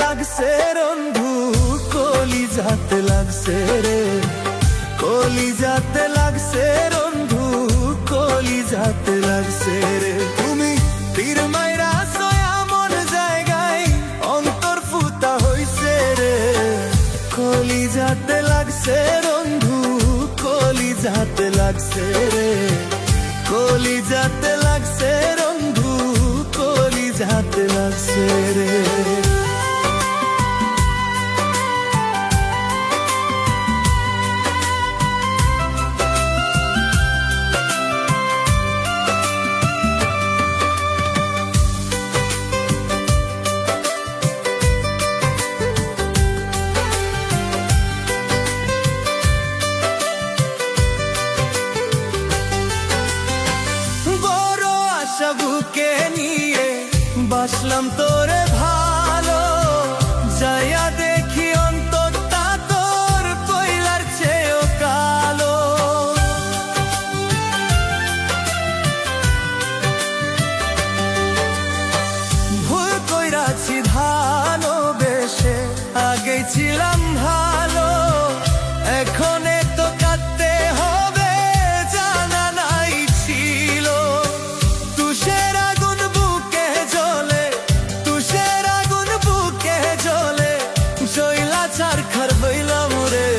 লাগছে বন্ধু, কলিজাতে লাগছে রে, কলিজাতে লাগছে বন্ধু, কলিজাতে লাগছে রে। তুমি তীর মাইরা ছয়া মন জায়গায় অন্তর ফুটা হইছে রে, কলিজাতে লাগছে বন্ধু, কলিজাতে লাগছে রে, কলিজাতে লাগছে বন্ধু, কলিজাতে লাগছে রে। বুকে নিয়ে বাসলাম তোরে ভালো, যাইয়া দেখি অন্তরটা তোর কইলার চেয়েও কালো। ভুল কইরাছি ভালোবেসে, আগেই ছিলাম ভালো, এখন তো কাঁদতে হবে জানা নাই ছিল। তুষের আগুন বুকে জ্বলে, তুষের আগুন বুকে জ্বলে, জয়লা চারখার হইলাম রে,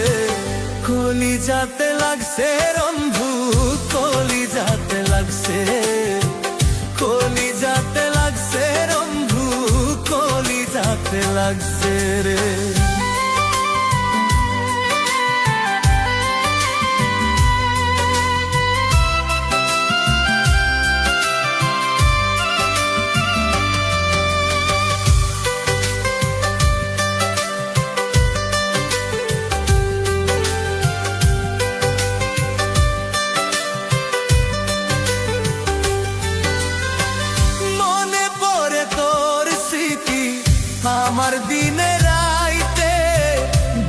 কলিজাতে লাগছে বন্ধু, কলিজাতে লাগছে, কলিজাতে লাগছে বন্ধু, কলিজাতে লাগছে রে। আমার দিনে রাইতে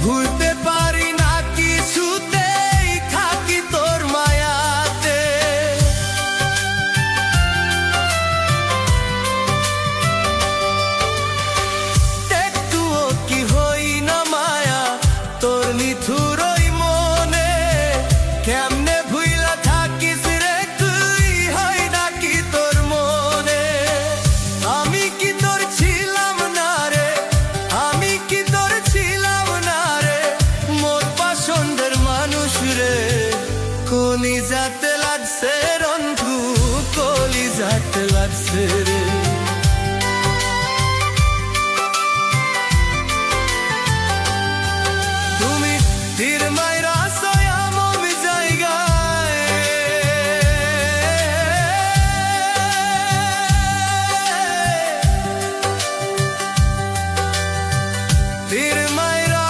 ভুলতে পারি না কিছুতেই, থাকি তোর মায়াতে। একটুও কি হই না মায়া তোর নিথুরই মনে, কেমনে ভুইলা থাকিস রে তুই, হয় নাকি তোর মনে। আমি কি তোর ছিলাম না রে, আমি কি তোর ছিলাম না রে, মোর পছন্দের মানুষ রে, কলিজাতে লাগছে বন্ধু, কলিজাতে লাগছে রে। তুমি তীর মাইরা ছয়া মন জায়গায়, তীর মাইরা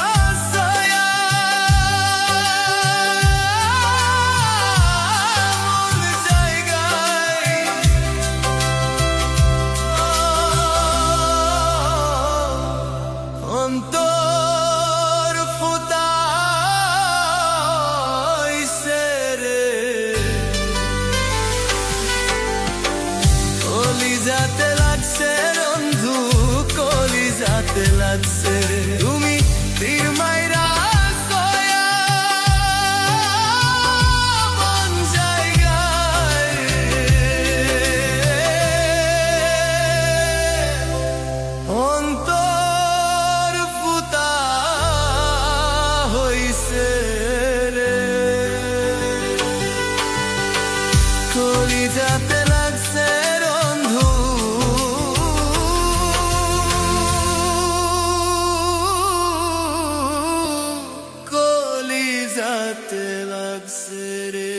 ছয়া মন জায়গায়, অন্তর ফুটা হইছে রে, কলিজাতে লাগছে বন্ধু, কলিজাতে লাগছে রে। তুমি তীর মাইরা ছয়া মন জায়গায়, অন্তর ফুটা হইছে রে, কলিজাতে লাগছে বন্ধু, কলিজাতে লাগছে রে।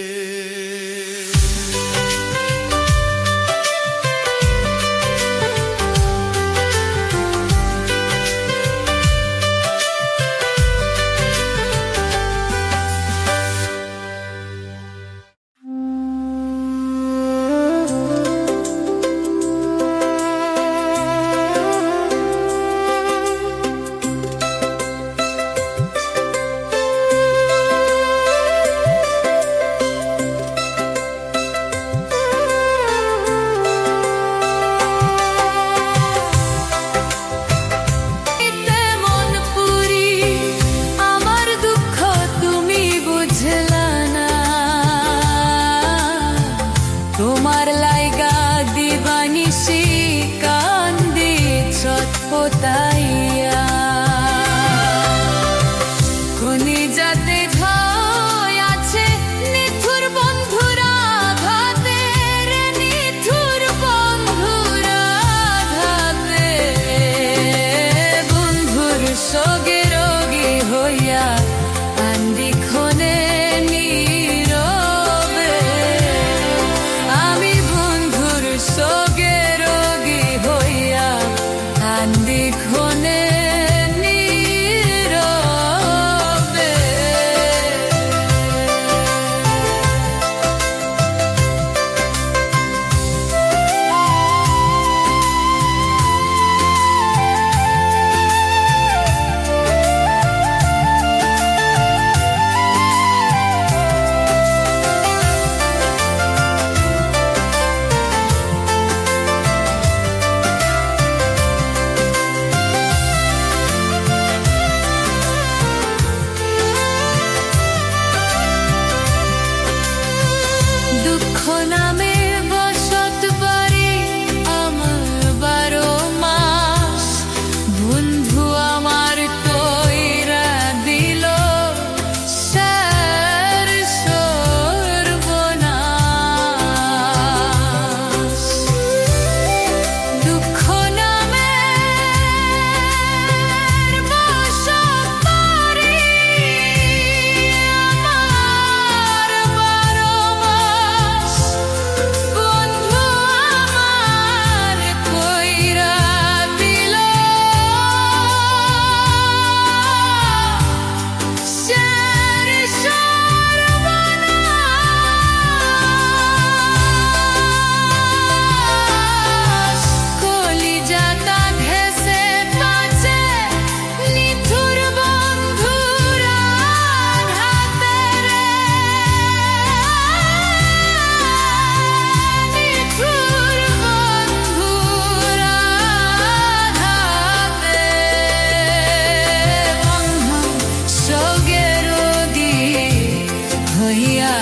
হইয়া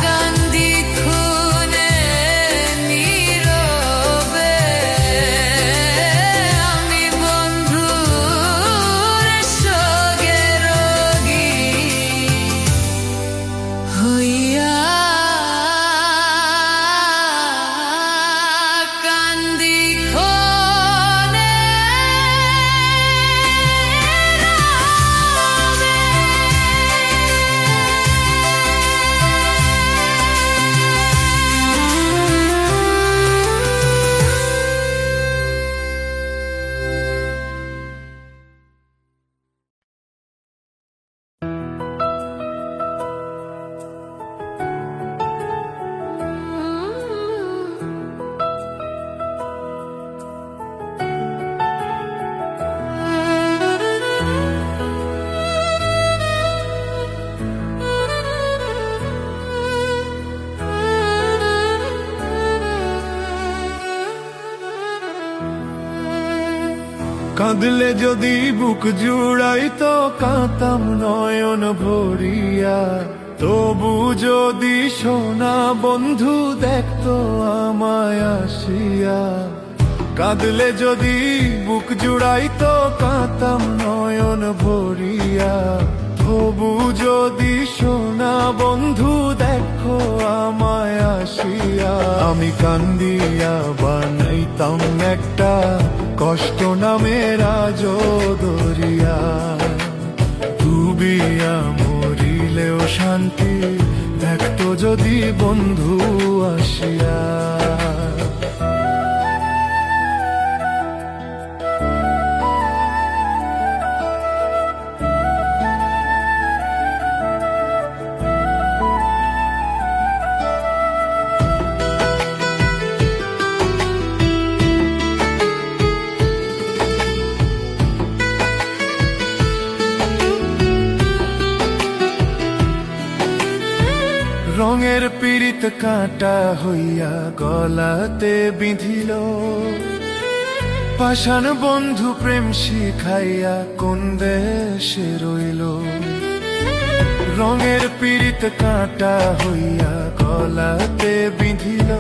কান্দি খুনে নীরবে, আমি বন্ধুর শোকে রোগী হইয়া কান্দি খুনে কাঁদলে যদি বুক জুড়াইতো কাঁতাম নয়ন ভরিয়া, তবু যদি সোনা বন্ধু দেখতো আমায় আসিয়া। কাঁদলে যদি বুক জুড়াইতো কাঁতাম নয়ন ভরিয়া, তবু যদি সোনা বন্ধু দেখো আমায় আসিয়া। আমি কান্দিয়া বানাইতাম একটা কষ্ট নামের দরিয়া, ডুবিয়া মরিলেও শান্তি দেখতো যদি বন্ধু আসিয়া। রঙের পীড়িত কাঁটা হইয়া গলাতে বিঁধিল, পাষাণ বন্ধু প্রেম শিখাইয়া কোন দেশে রইল। রঙের পীড়িত কাঁটা হইয়া গলাতে বিঁধিল,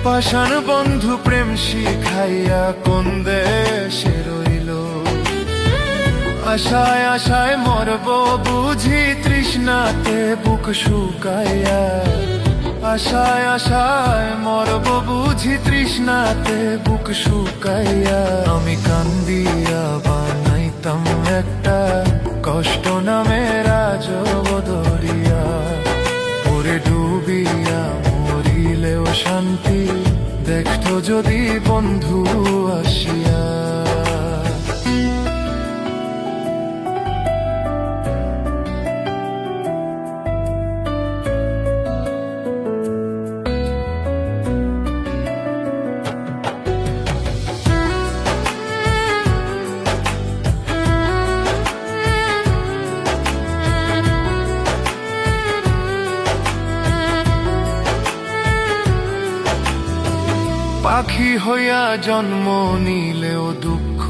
পাষাণ বন্ধু প্রেম শিখাইয়া কোন দেশে রইল। আশায় আশায় মরব বুঝি তৃষ্ণাতে বুক শুকাইয়া, আশায় আশায় মরব বুঝি তৃষ্ণাতে বুক শুকাইয়া। আমি কান্দিয়া বানাইতাম একটা কষ্ট নামের দরিয়া, ওরে ডুবিয়া মরিলেও শান্তি দেখতো যদি বন্ধু আসিয়া। পাখি হইয়া জন্ম নিলেও দুঃখ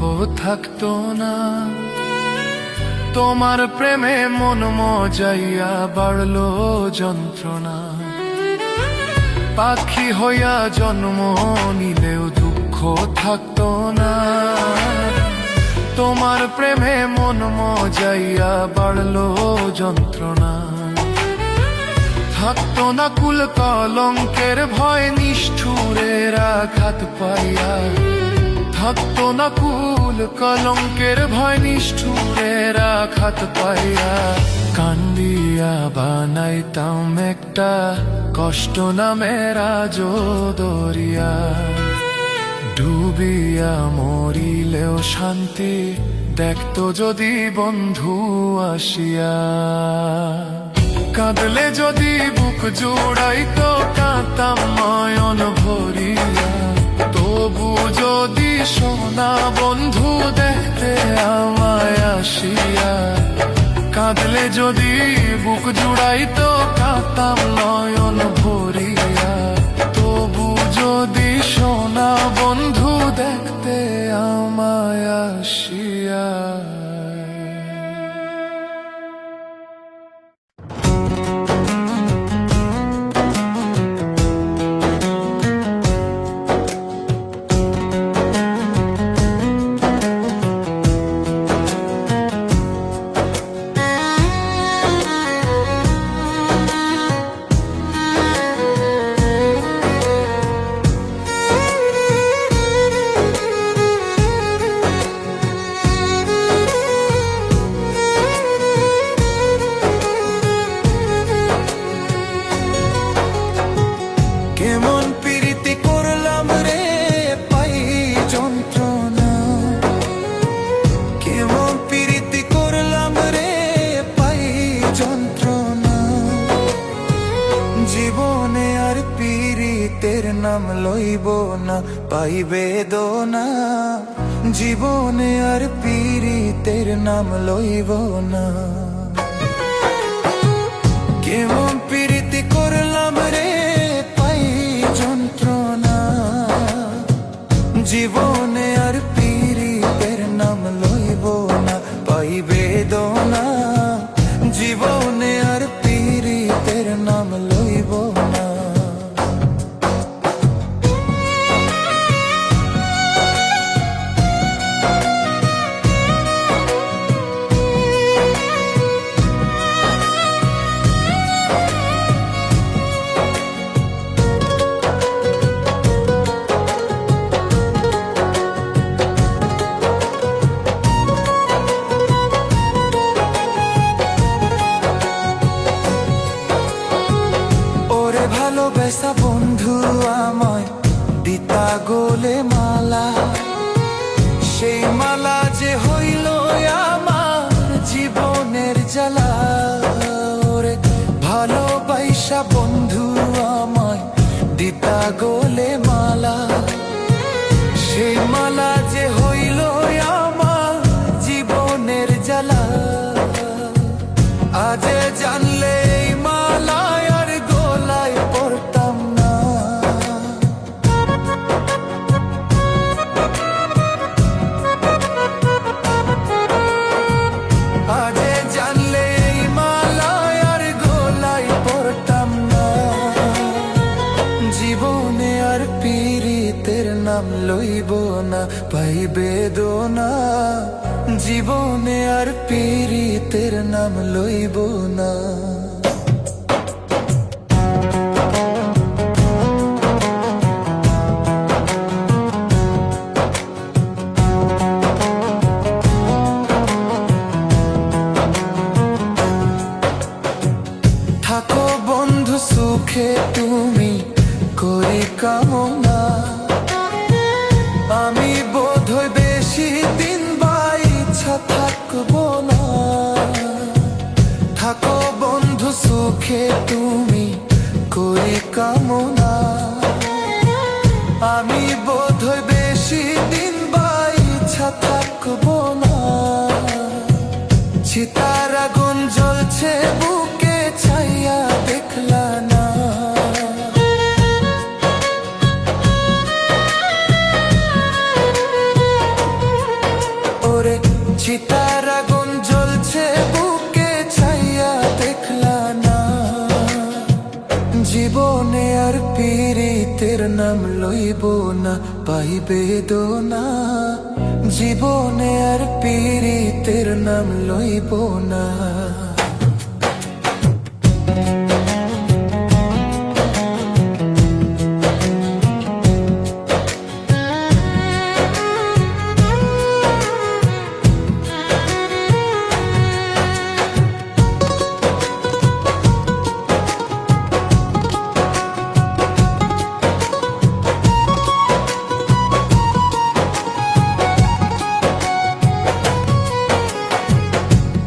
থাকতো না, তোমার প্রেমে মন মজাইয়া বাড়লো যন্ত্রণা। পাখি হইয়া জন্ম নিলেও দুঃখ থাকতো না, তোমার প্রেমে মন মজাইয়া বাড়লো যন্ত্রণা। থাকতো না কুল কলঙ্কের ভয় নিষ্ঠুরের আঘাত পাইয়া, থাকতো না কুল কলঙ্কের ভয় নিষ্ঠুরের আঘাত পাইয়া। কান্দিয়া বানাইতাম একটা কষ্ট নামের দরিয়া, ডুবিয়া মরিলেও শান্তি দেখতো যদি বন্ধু আসিয়া। কাঁদলে যদি বুক জোড়াইতো কাঁতাম নয়ন ভরিয়া, তবু যদি সোনা বন্ধু দেখতে আমায় আসিয়া। কাঁদলে যদি বুক জুড়াইতো কাঁতাম নয়ন ভরিয়া, তবু যদি সোনা বন্ধু দেখতে আমায় আসিয়া। জীবনে আর পীড়িতের নাম লইব না, পাইবে দোনা। জীবনে আর পীড়িতের নাম লইব না। কেমন পীড়িতি করলাম রে, পাই যন্ত্রণা। জীবনে আর পীড়িতের নাম লইব না, পাইবে দোনা। জীবনে আর পীড়িতের নাম লইব না। ভালোবাসা বন্ধু আমায় দিতা গোলে মালা, সেই মালা যে হইল আমার জীবনের জ্বালা। ওরে ভালোবাসা বন্ধু আমায় দিতা গোলে মালা, সেই মালা যে হইল আমার জীবনের জ্বালা। আজ জানলে এই মালা আর গলায় পড়তাম না। আজ জানলে এই মালা আর গলায় পড়তাম না। জীবনে আর পীড়িতের নাম লইব না, পাইবে দোনা। জীবনে আর পীড়িতের নাম লইব না। থাকো বন্ধু সুখে তুমি করে কামনা, আমি বোধহয় বেশি দিন বা ইচ্ছা থাকবো না। থাকো বন্ধু সুখে তুমি করে কামনা, আমি বোধহয় বেশি দিন বা ইচ্ছা থাকবো না। চিতার আগুন জ্বলছে বুকে ছাইয়া দেখলা না। ওরে চিতার আগুন জ্বলছে বুকে ছাইয়া দেখলা না। জীবনে আর পীড়িতের নাম লইব না, পাইবে দোনা। জীবনে আর পীড়িতের নাম লইব না।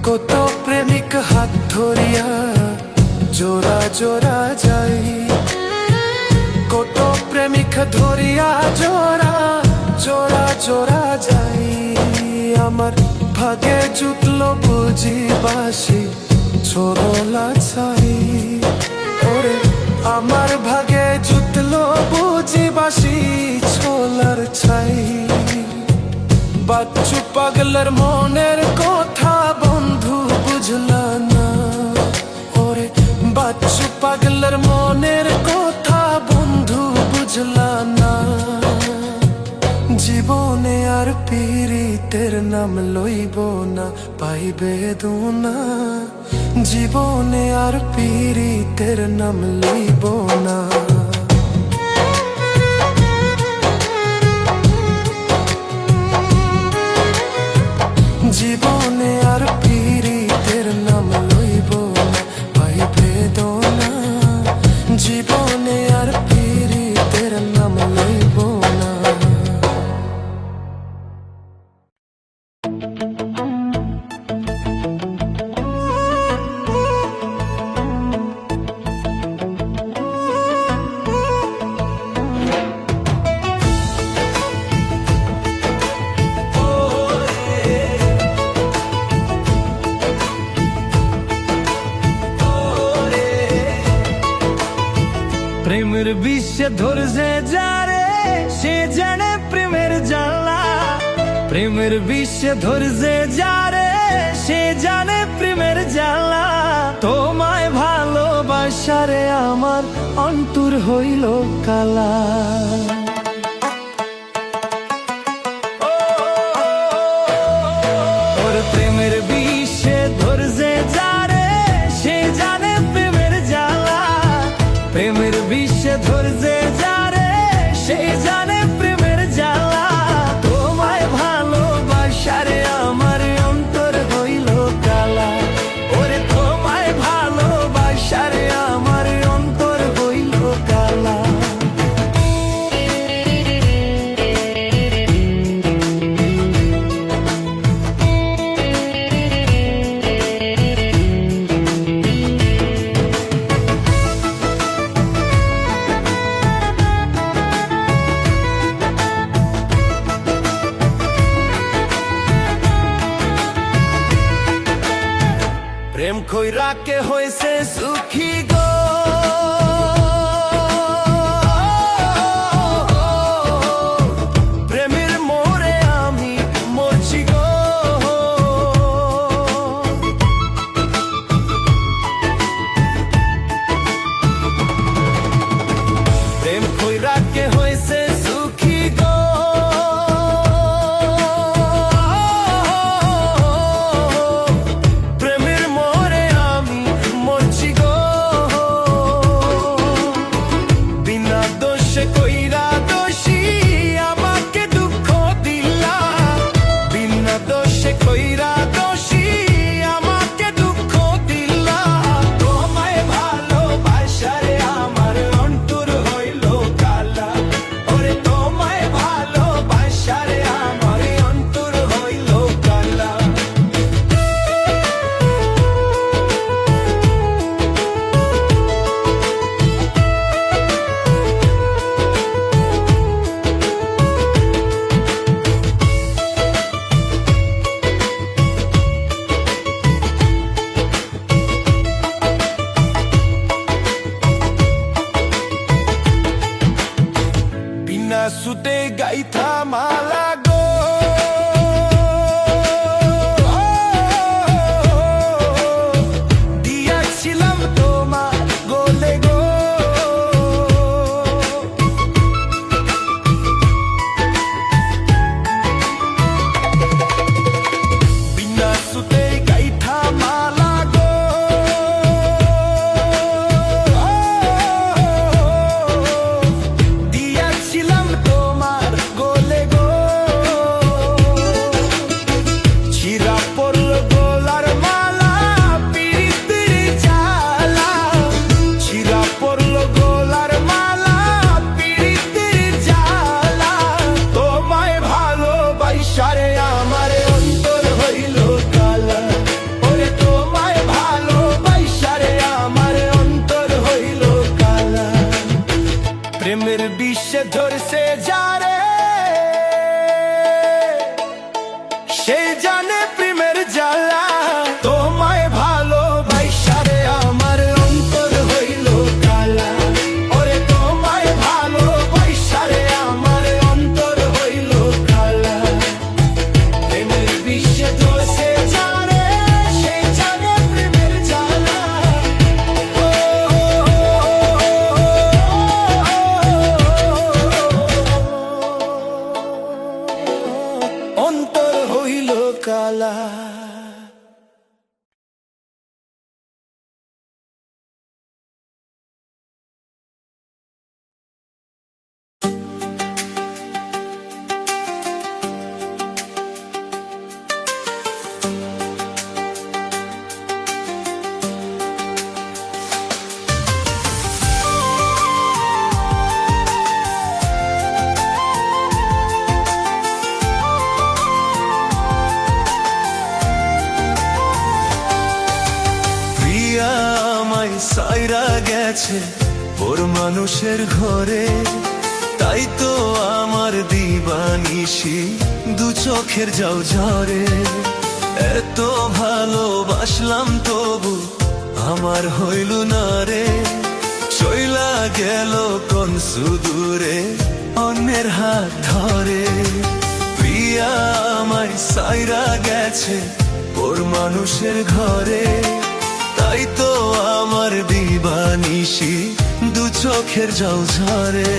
কত প্রেমিক হাত ধরিয়া জোড়া জোড়া যাই, কত প্রেমিক ধরিয়া জোড়া জোড়া জোড়া যাই। আমার ভাগে জুটলো বুঝি বাসি ছোড়লা ছাই। ওরে আমার ভাগে জুটলো বুঝি বাসি ছোলার ছাই। বাচ্চু পাগলার মনের কথা বন্ধু বুঝলা না। ওরে বাচ্চু পাগলার মনের কথা বন্ধু বুঝলা না। জীবনে আর পীড়িতের নাম লইব না, পাইবে দোনা। জীবনে আর পীড়িতের নাম লইব না। জীবনে আর পীড়িতের নাম লইব না, পাইবে দোনা। জীবনে আর পীড়িতের নাম লইব না। প্রেমের বিশ্বে ধরছে যারে সে জানে প্রেমের জ্বালা। প্রেমের বিশ্বে ধরছে যারে সে জানে প্রেমের জ্বালা। তোমায় ভালোবাসারে আমার অন্তর হইল কালা। ওর প্রেমের বিশ্বে ধরছে যারে সে জানে প্রেমের জ্বালা। প্রেমের বিশ্বে ধরছে যারে সে জানে প্রেমের জ্বালা। তোমায় ভালোবাসারে আমার অন্তর হইল কালা। ওরে তোমায় ভালোবাসারে আমার অন্তর হইল কালা। প্রেম কইরা কে হয়েছে সুখী গো, প্রেমের মোরে আমি মরছি গো। প্রেম কইরা কে হয়েছে সুখী গো, সুতে গাইথা মালা গো, দিয়াছিলাম তোমার গোলে গো। বিনা সুতে গাইথা মালা গো, দিয়াছিলাম তোমার গোলে গো। ছিঁড়া পড়ল গোলার মালা পিরিতির জ্বালা। ছিঁড়া পড়ল গোলার মালা পিরিতির জ্বালা। তোমায় ভালোবাসারে আমার অন্তর হইল কালা। ওরে তোমায় ভালোবাসারে আমার অন্তর হইল কালা। প্রেমের বিশ্বে ধরছে যারে সে জানে প্রেমের জ্বালা। তোমায় ভালোবাসারে আমার অন্তর হইল কালা। ওরে তোমায় ভালোবাসারে আমার অন্তর হইল কালা। প্রেমের বিশ্বে ধরছে যারে সে জানে প্রেমের জ্বালা। অন্তর হইল কালা। সাইরা গেছে ওর মানুষের ঘরে, তাই তো আমার দিবানিশি দু চোখের যাও ঝরে। এত ভালোবাসলাম তবু আমার হইল না রে, চইলা গেল কোন সুদূরে অন্যের হাত ধরে। প্রিয়া আমায় সাইরা গেছে ওর মানুষের ঘরে, তাই তো আমার দিবানিশি দু চোখের জল ঝরে।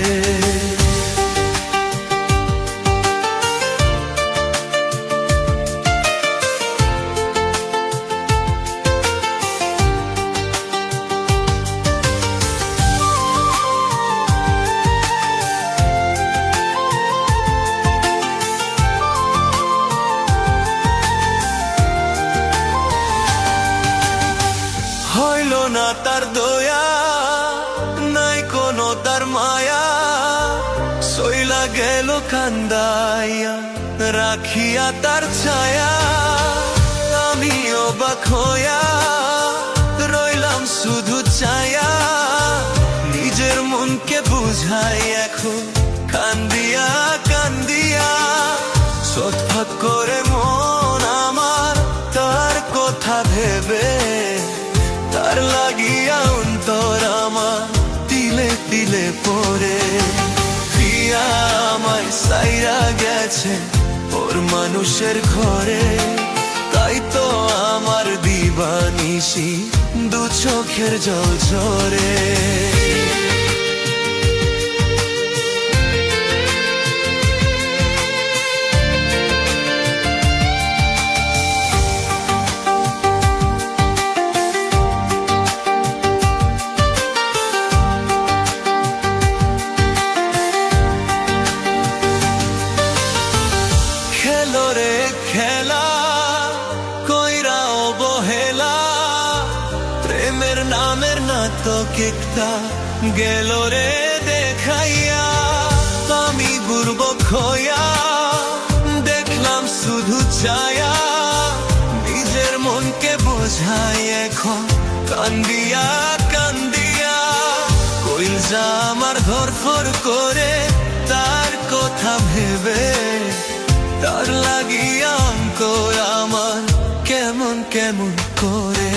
হইল না তার দয়া, নাই কোনো তার মায়া, সইলা গেল কান্দাইয়া রাখিয়া তার ছায়া। আমি অবাক হইয়া রইলাম শুধু ছায়া, নিজের মনকে বুঝাই এখন কান্দিয়া কান্দিয়া। ছটফট করে মন আমার তার কথা ভেবে, তার লাগিয়া অন্তর আমার তিলে তিলে পড়ে। প্রিয়া আমায় সাইরা গেছে ওর মানুষের ঘরে, তাই তো আমার দিবানিশি দু চোখের জল ঝরে। খেলো রে খেলা কইরা অবহেলা, প্রেমের নামের নাটক একটা গেল রে দেখাইয়া। আমি বুড়বক হইয়া দেখলাম শুধু ছায়া, নিজের মনকে বোঝাই এখন কান্দিয়া কান্দিয়া। কইলজা আমার ধরফর করে তার কথা ভেবে, তার লাগিয়া অন্তর আমার কেমন কেমন করে।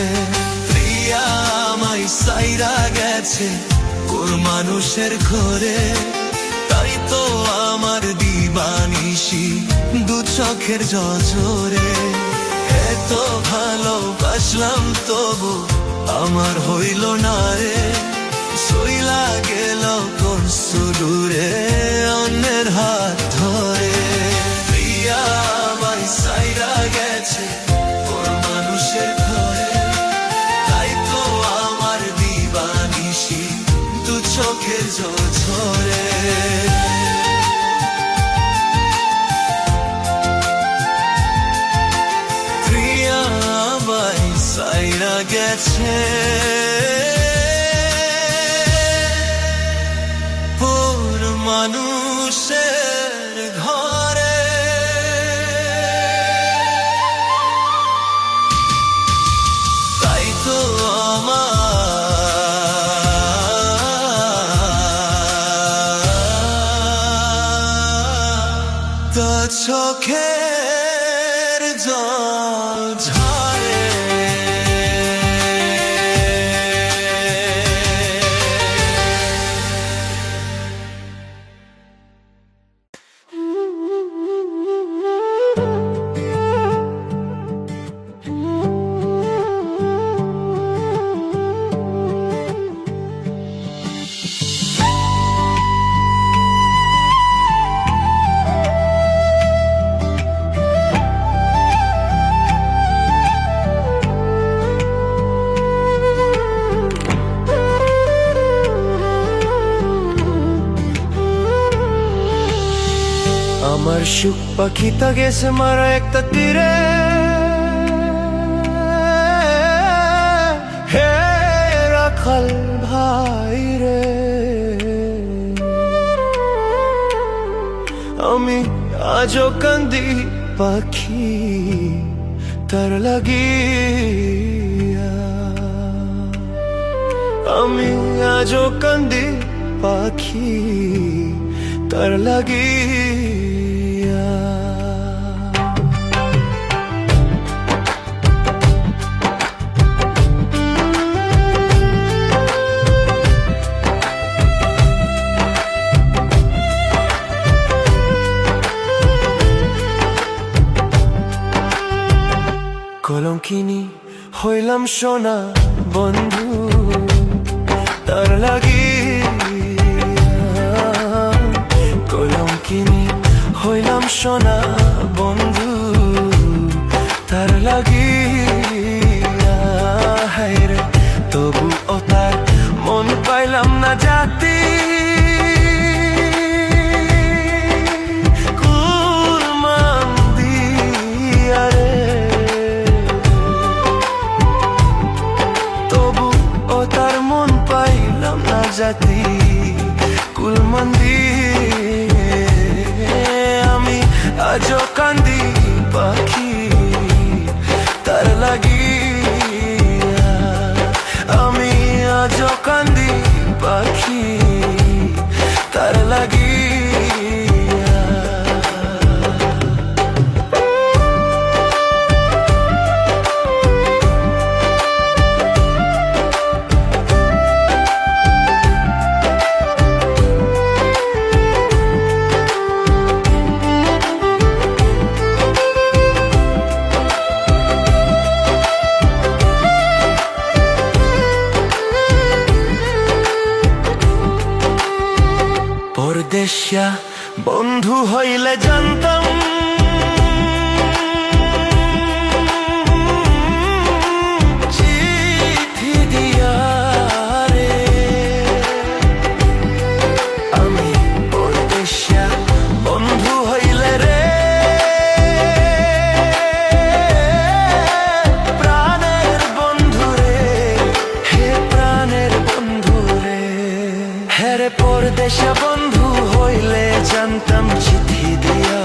প্রিয়া আমায় সাইরা গেছে ওর মানুষের ঘরে, তাই তো আমার দিবানিশি দু চোখের জল ঝরে। এত ভালোবাসলাম তবু আমার হইল না রে, সইলা গেল কোন সুদূরে অন্যের হাত ধরে। প্রিয়া আমায় সাইরা গেছে ওর মানুষের ঘরে, তাই তো আমার দিবানিশি দু চোখের জল ঝরে। প্রিয়া আমায় সাইরা গেছে ওর মানুষের ঘরে, তাই তো আমার তো চোখের জল ঝরে। আমার সুখ পাখিটা গেছে মারা একটা তীরে, হে রাখাল ভাই রে। আমি আজও কান্দি পাখি তার লাগিয়া, আমি আজও কান্দি পাখি তার লাগিয়া। হইলাম সোনা বন্ধু তার লাগি কলঙ্কিনী হইলাম সোনা বন্ধু তার লাগি হায়রে তবু ও তার মন পাইলাম না জাতি জাতি কুলমন্দি আমি আজও কান্দি পাখি তার লাগি আমি আজও কান্দি পাখি তার লাগি পরদেশিয়া বন্ধু হইলে জানতাম চিঠি দিয়া রে আমি পরদেশিয়া বন্ধু হইলে রে প্রাণের বন্ধু রে হে প্রাণের বন্ধু রে হে রে পরদেশিয়া বন্ধু হইলে জানতাম চিঠি দিয়া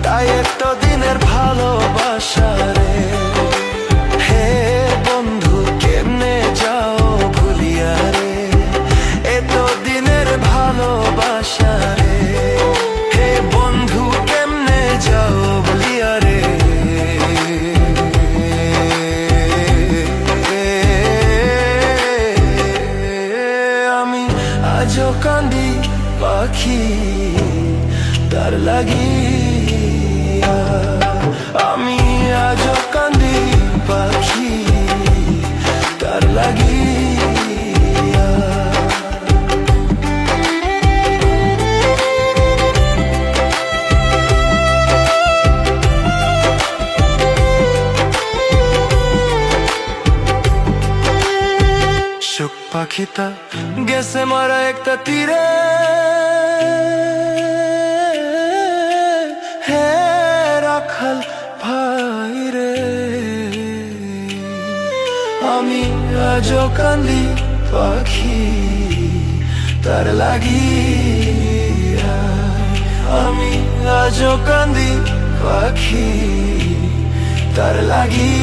তাই এত দিনের ভালোবাসা রে হে বন্ধু কেমনে যাও ভুলিয়া রে এত দিনের ভালোবাসা রে হে বন্ধু কেমনে যাও ভুলিয়া রে আমি আজও কান্দি পাখি তার লাগি আমি আজও কান্দি পাখি তার লাগি সুখ পাখিটা গেছে মারা একটা তীরে হে রাখাল ভাই রে আমি আজও কান্দি পাখি তার লাগি আমি আজও কান্দি পাখি তার লাগি